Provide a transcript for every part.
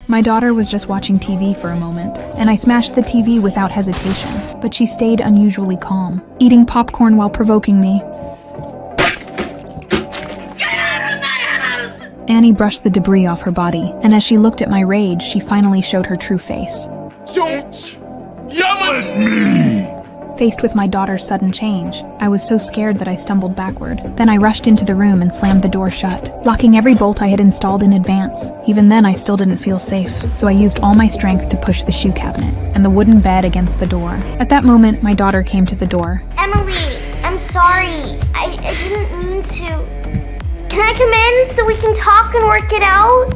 My daughter was just watching TV for a moment, and I smashed the TV without hesitation, but she stayed unusually calm, eating popcorn while provoking me. Annie brushed the debris off her body, and as she looked at my rage, she finally showed her true face. Don't yell at me! Faced with my daughter's sudden change, I was so scared that I stumbled backward. Then I rushed into the room and slammed the door shut, locking every bolt I had installed in advance. Even then, I still didn't feel safe, so I used all my strength to push the shoe cabinet and the wooden bed against the door. At that moment, my daughter came to the door. Emily, I'm sorry. I didn't mean to. Can I come in so we can talk and work it out?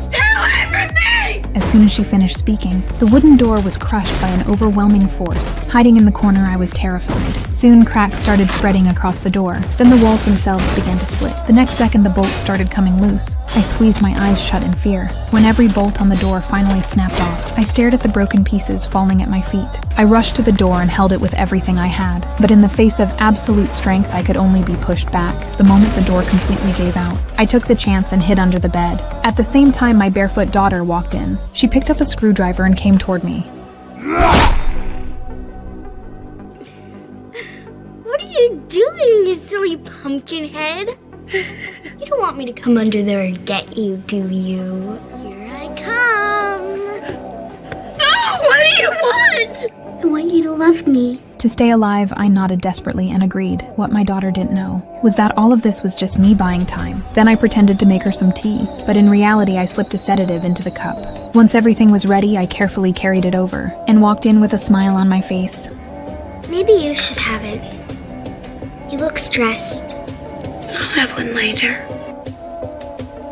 Stay away from me! As soon as she finished speaking, the wooden door was crushed by an overwhelming force. Hiding in the corner, I was terrified. Soon, cracks started spreading across the door. Then the walls themselves began to split. The next second, the bolts started coming loose. I squeezed my eyes shut in fear. When every bolt on the door finally snapped off, I stared at the broken pieces falling at my feet. I rushed to the door and held it with everything I had. But in the face of absolute strength, I could only be pushed back. The moment the door completely gave out, I took the chance and hid under the bed. At the same time, my barefoot daughter walked in. She picked up a screwdriver and came toward me. What are you doing, you silly pumpkin head? You don't want me to come under there and get you, do you? Here I come. No, what do you want? I want you to love me. To stay alive, I nodded desperately and agreed. What my daughter didn't know was that all of this was just me buying time. Then I pretended to make her some tea, but in reality I slipped a sedative into the cup. Once everything was ready, I carefully carried it over and walked in with a smile on my face. Maybe you should have it. You look stressed. I'll have one later.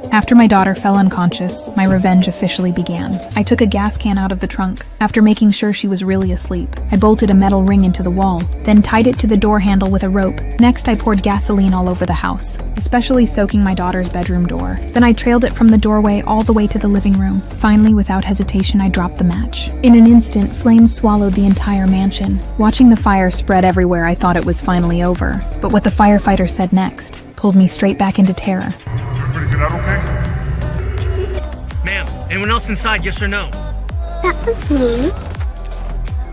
After my daughter fell unconscious, my revenge officially began. I took a gas can out of the trunk. After making sure she was really asleep, I bolted a metal ring into the wall, then tied it to the door handle with a rope. Next, I poured gasoline all over the house, especially soaking my daughter's bedroom door. Then I trailed it from the doorway all the way to the living room. Finally, without hesitation, I dropped the match. In an instant, flames swallowed the entire mansion. Watching the fire spread everywhere, I thought it was finally over. But what the firefighter said next pulled me straight back into terror. Everybody get out okay? Ma'am, anyone else inside, yes or no? That was me.